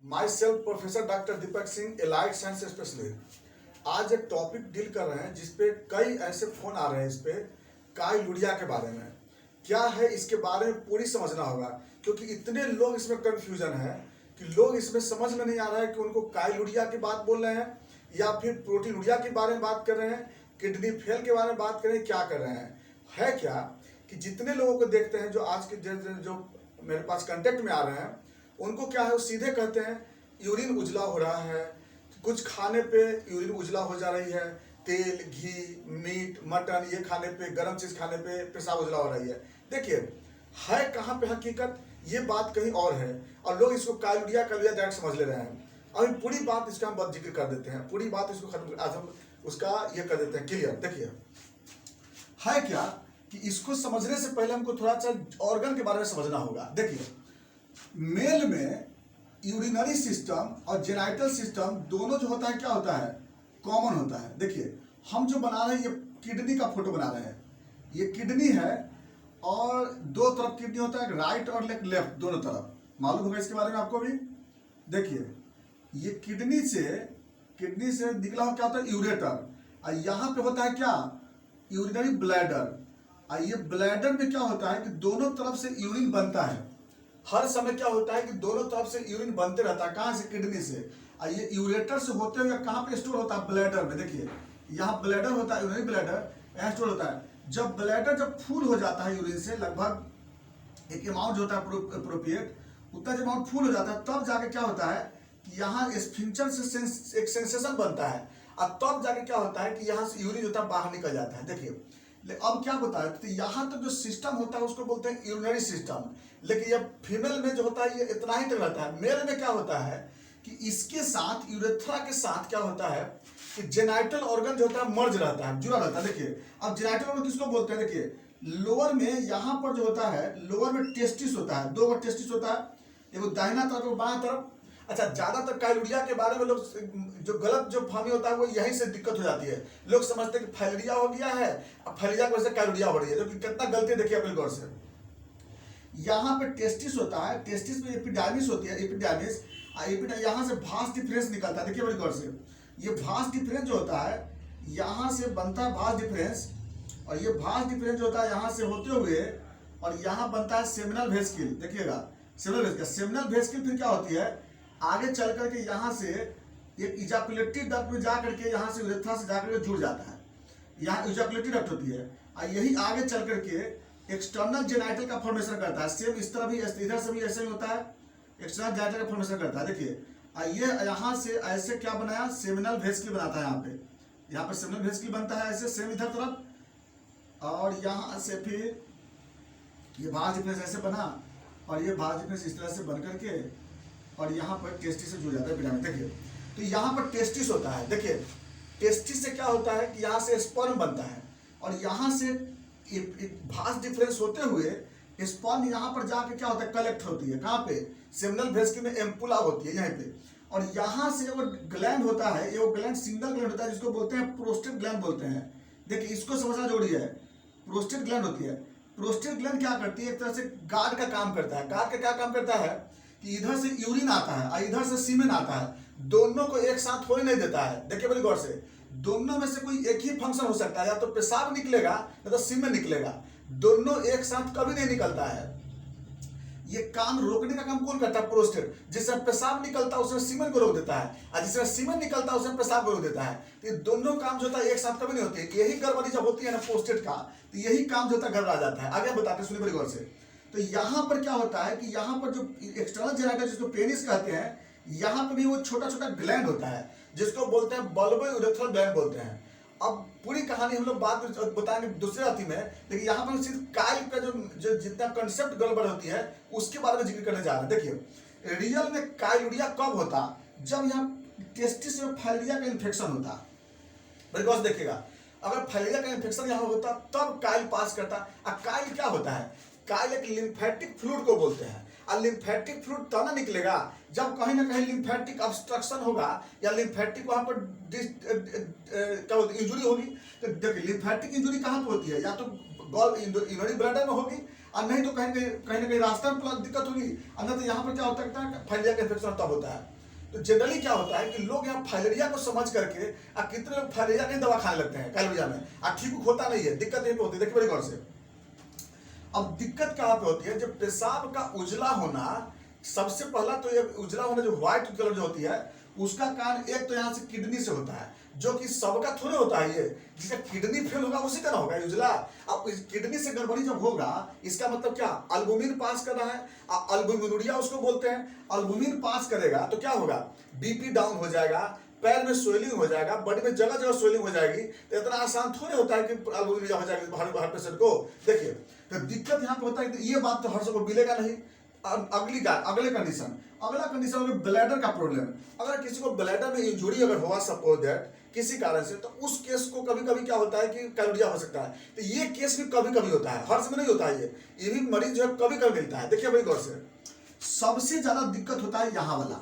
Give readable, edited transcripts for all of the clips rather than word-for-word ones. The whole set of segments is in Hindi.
My self professor doctor Deepak Singh, allied science specialist. आज एक टॉपिक डील कर रहे हैं जिसपे कई ऐसे फोन आ रहे हैं। इस पे काइलुरिया के बारे में क्या है, इसके बारे में पूरी समझना होगा, क्योंकि इतने लोग इसमें कंफ्यूजन है कि लोग इसमें समझ में नहीं आ रहा है कि उनको काइलुरिया की बात बोल रहे हैं या फिर प्रोटीनुरिया के बारे में बात कर रहे हैं, किडनी फेल के बारे में बात कर रहे हैं, क्या कर रहे हैं। है क्या कि जितने लोगों को देखते हैं जो आज के जो मेरे पास कांटेक्ट में आ रहे हैं, उनको क्या है, वो सीधे कहते हैं यूरिन उजला हो रहा है, कुछ खाने पे यूरिन उजला हो जा रही है, तेल, घी, मीट, मटन ये खाने पे, गर्म चीज खाने पे पेशाब उजला हो रही है। देखिए है कहाँ पे हकीकत, ये बात कहीं और है और लोग इसको काइलुरिया डायरेक्ट समझ ले रहे हैं। अभी पूरी बात इसका हम जिक्र कर देते हैं, पूरी बात इसको खत्म, आज हम उसका ये कर देते हैं क्लियर। देखिए है क्या कि इसको समझने से पहले हमको थोड़ा सा ऑर्गन के बारे में समझना होगा। देखिए मेल में यूरिनरी सिस्टम और जेनाइटल सिस्टम दोनों जो होता है क्या होता है, कॉमन होता है। देखिए हम जो बना रहे हैं ये किडनी का फोटो बना रहे हैं, ये किडनी है और दो तरफ किडनी होता है, राइट और लेफ्ट दोनों तरफ, मालूम होगा इसके बारे में आपको भी। देखिए ये किडनी से निकला हुआ क्या होता है, यूरेटर, और यहाँ पे होता है क्या, यूरिनरी ब्लैडर। और ये ब्लैडर में क्या होता है कि दोनों तरफ से यूरिन बनता है, हर समय क्या होता है कि दोनों तरफ से यूरिन बनते रहता है। कहाँ से, किडनी से। और ये यूरेटर से होते हुए कहाँ पे स्टोर होता है, ब्लैडर में। देखिए यहाँ ब्लैडर होता है, यूरिनरी ब्लैडर यहाँ स्टोर होता है। जब ब्लैडर जब फुल हो जाता है यूरिन से, लगभग एक अमाउंट होता है अप्रोप्रिएट, उतना जब अमाउंट फुल हो जाता है तब जाके क्या होता है कि यहाँ स्फिंक्टर से एक सेंसेशन बनता है और तब जाके क्या होता है कि यहाँ से यूरिन होता है बाहर निकल जाता है। देखिए अब क्या होता है, तो यहाँ तक जो सिस्टम होता है उसको बोलते हैं यूरिनरी सिस्टम, लेकिन ये फीमेल में जो होता है ये इतना ही तक रहता है। मेल में क्या होता है कि इसके साथ यूरेथ्रा के साथ क्या होता है कि जेनाइटल ऑर्गन जो होता है मर्ज रहता है, जुड़ा रहता है। देखिए अब जेनाइटल ऑर्गन किसको बोलते हैं, देखिए लोअर में यहाँ पर जो होता है, लोअर में टेस्टिस होता है, दो टेस्टिस होता है, एगो दाहिना तरफ और बायां तरफ। अच्छा ज्यादातर काइलुरिया के बारे में लोग जो गलत जो फहमी होता है वो यहीं से दिक्कत हो जाती है। लोग समझते हैं कि फाइलेरिया हो गया है, अब फाइलेरिया की वजह से काइलुरिया हो रही है, जो कि कितना गलती देखिए अपने गौर से। यहाँ पे टेस्टिस होता है, टेस्टिस में एपिडार्मिस होती है, एपिडार्मिस यहाँ से भास डिफरेंस निकलता है। देखिए बड़ी गौर से, ये भास डिफरेंस जो होता है यहाँ से बनता है भास डिफरेंस, और ये भास डिफरेंस जो होता है यहाँ से होते हुए और यहाँ बनता है सेमिनल वेसिकल। देखिएगा सेमिनल वेसिकल फिर क्या होती है, आगे चल करके यहाँ से एक इजाकुलेटरी डक्ट में जा करके यहाँ से यूरेथ्रा से जाकर के जुड़ जाता है, यहाँ इजाकुलेटरी डक्ट होती है, और यही आगे चल करके एक्सटर्नल जेनाइटल का फॉर्मेशन करता है। सेम इस तरह भी, इधर से भी ऐसे ही होता है, एक्सटर्नल जेनाइटल का फॉर्मेशन करता है। देखिए ये यहाँ से ऐसे क्या बनाया, सेमिनल वेसिकल बनाता है। यहाँ पे सेमिनल वेसिकल बनता है ऐसे, सेम इधर तरफ, और यहाँ से फिर ये भाज डिफरेंस ऐसे बना, और ये भाज डिफरेंस इस तरह से बन करके और यहाँ पर टेस्टिस से जुड़ जाता है पिरामिड। देखिए तो यहाँ पर टेस्टिस होता है। देखिए टेस्टिस से क्या होता है कि यहाँ से स्पर्म बनता है, और यहाँ से भास डिफरेंस होते हुए स्पर्म यहाँ पर जाके क्या होता है, कलेक्ट होती है। कहाँ पे, सेमिनल वेसिकल में एम्पुला होती है यहाँ पे, और यहाँ से वो ग्लैंड होता है, ये वो ग्लैंड सिंगल ग्लैंड होता है जिसको बोलते हैं प्रोस्टेट ग्लैंड बोलते हैं। देखिए इसको समझना जरूरी है, प्रोस्टेट ग्लैंड होती है। प्रोस्टेट ग्लैंड क्या करती है, एक तरह से गार्ड का काम करता है। गार्ड का क्या काम करता है कि इधर से यूरिन आता है और इधर से सीमेन आता है, दोनों को एक साथ होने नहीं देता है। देखिए बड़ी गौर से, दोनों में से कोई एक ही फंक्शन हो सकता है, या तो पेशाब निकलेगा या तो सीमेन निकलेगा, दोनों एक साथ कभी नहीं निकलता है। ये काम रोकने का काम कौन करता है, प्रोस्टेट। जिसमें पेशाब निकलता है उसमें सीमेन को रोक देता है, और जिसमें सीमेन निकलता है उसमें पेशाब को रोक देता है। तो ये दोनों काम जो होता है एक साथ कभी नहीं होती है। यही गड़बड़ी जब होती है ना प्रोस्टेट का, तो यही काम जो होता है गड़बड़ा जाता है। आगे बताते सुनिए बड़ी गौर से। तो यहाँ पर क्या होता है कि यहाँ पर जो एक्सटर्नल जेनाइटल जिसको पेनिस कहते हैं, यहाँ पे भी वो छोटा छोटा ग्लैंड होता है जिसको बोलते हैं बल्बो यूरेथ्रल ग्लैंड बोलते हैं। अब पूरी कहानी हम लोग बात बताएंगे दूसरे अति में, लेकिन यहाँ पर सिर्फ काइल का जो जितना कंसेप्ट गड़बड़ होती है उसके बारे में जिक्र करने जा रहे हैं। देखिए रियल में काइलुरिया कब होता, जब यहाँ टेस्टिस में फाइलेरिया का इन्फेक्शन होता। बिकॉज देखिएगा अगर फाइलेरिया का इन्फेक्शन यहाँ होता तब काइल पास करता। अब काइल क्या होता है, काइल एक लिम्फेटिक फ्लूइड को बोलते हैं, और लिम्फेटिक फ्लूइड तब ना निकलेगा जब कहीं ना कहीं लिम्फेटिक ऑब्स्ट्रक्शन होगा या लिम्फेटिक वहां पर क्या बोलते इंजुरी होगी। तो देखिए लिम्फेटिक इंजुरी कहाँ पर होती है, या तो यूरिनरी ब्लैडर में होगी, और नहीं तो कहीं ना कहीं रास्ते में दिक्कत होगी, और नहीं तो यहाँ पर क्या होता है फाइलेरिया का इन्फेक्शन तब होता है। तो जनरली क्या होता है कि लोग यहाँ फाइलेरिया को समझ करके कितने लोग फाइलेरिया की दवा खाने लगते हैं काइलोरिया में, ठीक होता नहीं है, दिक्कत यहीं पे होती है। देखिए बड़ी गौर से, अब दिक्कत कहाँ पे होती है, जब पेशाब का उजला होना, सबसे पहला तो ये उजला होना जो व्हाइट कलर जो होती है उसका कारण एक तो यहाँ से किडनी से होता है, जो कि सबका थोड़े होता है, ये जिसका किडनी फेल होगा उसी का ना होगा उजला। अब किडनी से गड़बड़ी जब होगा इसका मतलब क्या, अल्बुमिन पास कर रहा है, अल्बुमिनुरिया उसको बोलते हैं। अल्बुमिन पास करेगा तो क्या होगा, बीपी डाउन हो जाएगा, पैर में स्वेलिंग हो जाएगा, बॉडी में जगह जगह स्वेलिंग हो जाएगी। तो इतना आसान थोड़े होता है कि अल्बुमिनुरिया हो जाएगी हर पेशेंट को। देखिए तो दिक्कत यहाँ पे होता है कि ये बात तो हर सबको मिलेगा नहीं। अगले कंडीशन, अगला कंडीशन होगा ब्लैडर का प्रॉब्लम। अगर किसी को ब्लैडर में इंजुरी अगर हुआ सपोज दैट किसी कारण से, तो उस केस को कभी कभी क्या होता है कि काइलोरिया हो सकता है। तो ये केस भी कभी कभी होता है, हर समय नहीं होता है। ये भी मरीज जो है कभी कभी मिलता है। देखिए भाई गौर से, सबसे ज्यादा दिक्कत होता है यहाँ वाला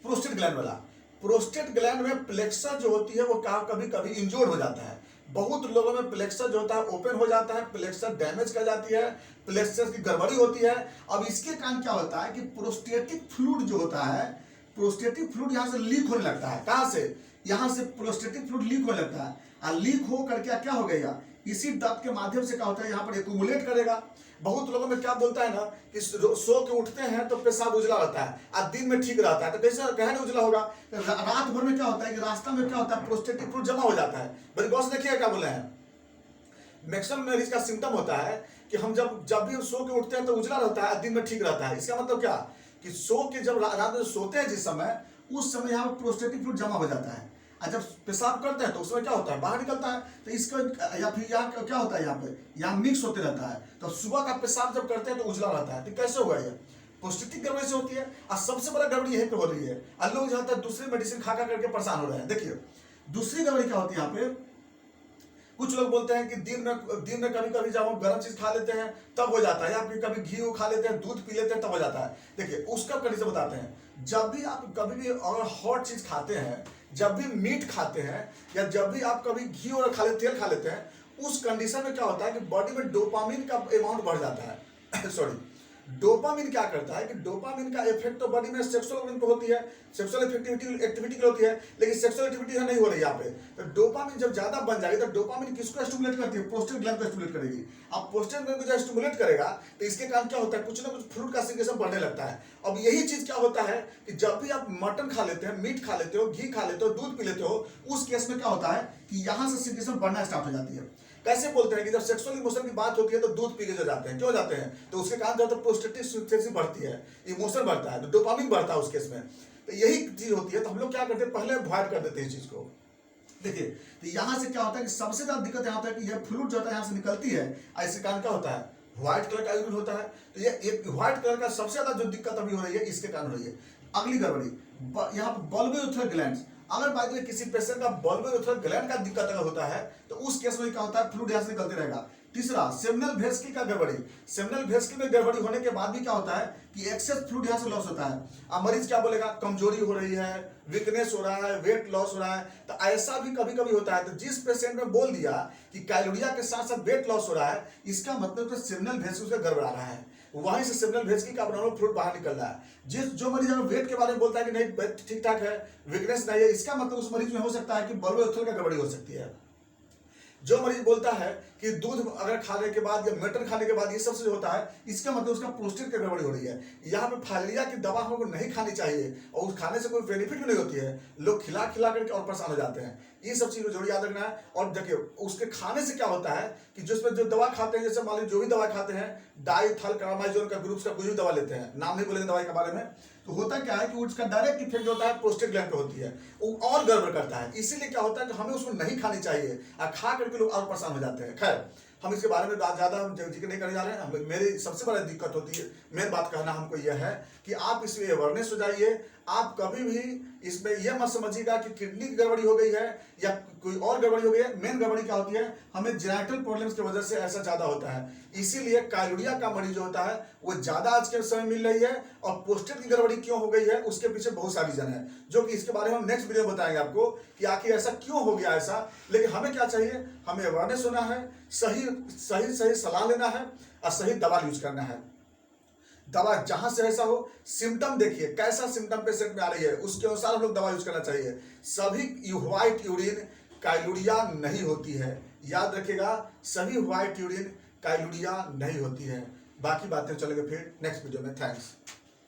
प्रोस्टेट ग्लैंड वाला। प्रोस्टेट ग्लैंड में प्लेक्सर जो होती है वो कभी कभी इंजोर्ड हो जाता है। बहुत लोगों में प्लेक्सर जो होता है ओपन हो जाता है, प्लेक्सर डैमेज कर जाती है, प्लेक्सर की गड़बड़ी होती है। अब इसके कारण क्या होता है कि प्रोस्टेटिक फ्लूइड जो होता है, प्रोस्टेटिक फ्लूइड यहाँ से लीक होने लगता है। कहाँ से, यहाँ से प्रोस्टेटिक फ्लूइड लीक होने लगता है। और लीक हो करके क्या हो गया, इसी डक्ट के माध्यम से क्या होता है यहाँ पर एक्यूमुलेट करेगा। बहुत लोगों में क्या बोलता है ना कि सो के उठते हैं तो पेशाब उजला रहता है और दिन में ठीक रहता है, तो कैसे कहने उजला होगा। रात भर में क्या होता है कि रास्ता में क्या होता है, प्रोस्टेटिक फ्लूइड जमा हो जाता है। बड़ी गौर से देखिए क्या बोले हैं, मैक्सिमम मरीज का सिम्टम होता है कि हम जब भी सो के उठते हैं तो उजला रहता है, दिन में ठीक रहता है। इसका मतलब क्या कि सो के जब रात में सोते हैं जिस समय, उस समय यहाँ पर प्रोस्टेटिक फ्लूइड जमा हो जाता है। और जब पेशाब करते हैं तो उसमें क्या होता है, बाहर निकलता है। तो इसका या फिर यहाँ क्या होता है, यहाँ मिक्स होते रहता है। तो सुबह का पेशाब जब करते हैं तो उजला रहता है। तो कैसे हुआ ये, प्रोस्टेटिक गड़बड़ी से होती है। और सबसे बड़ा गड़बड़ी यहीं पे हो रही है, और लोग जो है दूसरी मेडिसिन खा करके परेशान हो रहे हैं। देखिए दूसरी गड़बड़ी क्या होती है यहाँ पे, कुछ लोग बोलते हैं कि दिन में कभी कभी जब हम गर्म चीज खा लेते हैं तब हो जाता है, या फिर कभी घी खा लेते हैं, दूध पी लेते हैं तब हो जाता है। देखिए उसका कंडीशन बताते हैं, जब भी आप कभी भी अगर हॉट चीज खाते हैं, जब भी मीट खाते हैं, या जब भी आप कभी घी और तेल खा लेते हैं, उस कंडीशन में क्या होता है कि बॉडी में डोपामिन का अमाउंट बढ़ जाता है सॉरी, डोपामिन क्या करता है कि डोपामिन का इफेक्ट तो बॉडी में सेक्सुअल ऑर्गन पे होती है, सेक्सुअल एक्टिविटी की होती है, लेकिन सेक्सुअल एक्टिविटी नहीं हो रही यहाँ पे। तो डोपामिन जब ज्यादा बन जाएगी तो डोपामिन किसको स्टिमुलेट करती है, प्रोस्टेट ग्लैंड को स्टिमुलेट करेगी। अब प्रोस्टेट ग्लैंड को जब स्टिमुलेट करेगा तो इसके कारण क्या होता है, कुछ ना कुछ फ्लूइड का सिक्रेशन बढ़ने लगता है। अब यही चीज क्या होता है कि जब भी आप मटन खा लेते हैं, मीट खा लेते हो, घी खा लेते हो, दूध पी लेते हो, उस केस में क्या होता है कि यहाँ से सिक्रेशन बढ़ना स्टार्ट हो जाती है। कैसे बोलते हैं कि जब सेक्सुअल इमोशन की बात होती है तो दूध पी के जो जाते हैं, क्यों जाते हैं, तो उसके कारण जो प्रोस्टेटिक सिक्रेशन बढ़ती है, इमोशन बढ़ता है, तो डोपामिन बढ़ता है उस केस में। तो यही चीज होती है। तो हम लोग क्या करते हैं, पहले अवॉइड कर देते हैं इस चीज को। देखिए तो यहाँ से क्या होता है कि सबसे ज्यादा दिक्कत यहाँ होता है कि यह फ्लूइड जो होता है यहाँ से निकलती है, इसके कारण क्या होता है, व्हाइट कलर का यूरिन होता है। तो ये एक व्हाइट कलर का सबसे ज्यादा जो दिक्कत अभी हो रही है इसके कारण हो रही है। अगली गड़बड़ी यहाँ पर बल्बोयूरेथ्रल ग्लैंड। अगर बात करें किसी पेशेंट का बल्बोयूरेथ्रल ग्लैंड का दिक्कत अगर होता है तो उस केस में क्या होता है, फ्लूइड यहाँ से निकलते रहेगा। तीसरा सेमिनल वेसिकल का गड़बड़ी। सेमिनल वेसिकल में गड़बड़ी होने के बाद भी क्या होता है कि एक्सेस फ्लूइड यहाँ से लॉस होता है। अब मरीज क्या बोलेगा, कमजोरी हो रही है, वीकनेस हो रहा है, वेट लॉस हो रहा है। तो ऐसा भी कभी कभी होता है। तो जिस पेशेंट ने बोल दिया कि काइलोरिया के साथ साथ वेट लॉस हो रहा है, इसका मतलब तो सेमिनल वेसिकल से गड़बड़ा रहा है, वहीं से सेमिनल वेसिकल का abnormal फ्लूइड बाहर निकल रहा है। जो मरीज अगर वेट के बारे में बोलता है कि नहीं ठीक ठाक है, वीकनेस नहीं है, इसका मतलब उस मरीज में हो सकता है कि बल्बोयूरेथ्रल का गड़बड़ी हो सकती है। जो मरीज बोलता है कि दूध अगर खाने के बाद या मटन खाने के बाद ये सबसे होता है, इसका मतलब उसका प्रोस्टेट की गड़बड़ी हो रही है। यहाँ पे फाइलेरिया की दवा हमको नहीं खानी चाहिए और उस खाने से कोई बेनिफिट भी नहीं होती है, लोग खिला करके और परेशान हो जाते हैं। ये सब चीज जरूर याद रखना है। और देखिए उसके खाने से क्या होता है कि जिसमें जो दवा खाते हैं, जैसे मान लीजिए जो भी दवा खाते हैं, डाइथाइलकार्बामाइजोन का ग्रुप का कोई भी दवा लेते हैं, नाम नहीं बोलेंगे दवाई के बारे में, तो होता क्या है कि उसका डायरेक्ट इफेक्ट जो होता है प्रोस्टेट ग्लैंड पे होती है, वो और गड़बड़ करता है। इसीलिए क्या होता है कि हमें उसको नहीं खानी चाहिए और खा करके लोग और परेशान हो जाते हैं। खैर हम इसके बारे में ज्यादा जिक्र नहीं करने जा रहे हैं। मेरी सबसे बड़ी दिक्कत होती है, मेन बात कहना हमको यह है कि आप इसमें अवेयरनेस हो जाइए। आप कभी भी इसमें यह मत समझिएगा कि किडनी की गड़बड़ी हो गई है या कोई और गड़बड़ी हो गई है। मेन गड़बड़ी क्या होती है, हमें जेनेटिक प्रॉब्लम्स की वजह से ऐसा ज्यादा होता है। इसीलिए काइलोरिया का मरीज जो होता है वो ज्यादा आज के समय मिल रही है। और प्रोस्टेट की गड़बड़ी क्यों हो गई है उसके पीछे बहुत सारी रीजन है, जो कि इसके बारे में हम नेक्स्ट वीडियो बताएंगे आपको कि आखिर ऐसा क्यों हो गया ऐसा। लेकिन हमें क्या चाहिए, हमें अवेयरनेस होना है, सही सलाह लेना है और सही दवा यूज करना है। दवा जहां से ऐसा हो, सिम्टम देखिए कैसा सिम्टम पेशेंट में आ रही है, उसके अनुसार हम लोग दवा यूज करना चाहिए। सभी व्हाइट यूरिन काइलुरिया नहीं होती है, याद रखिएगा, सभी व्हाइट यूरिन काइलुरिया नहीं होती है। बाकी बातें चलेंगे फिर नेक्स्ट वीडियो में। थैंक्स।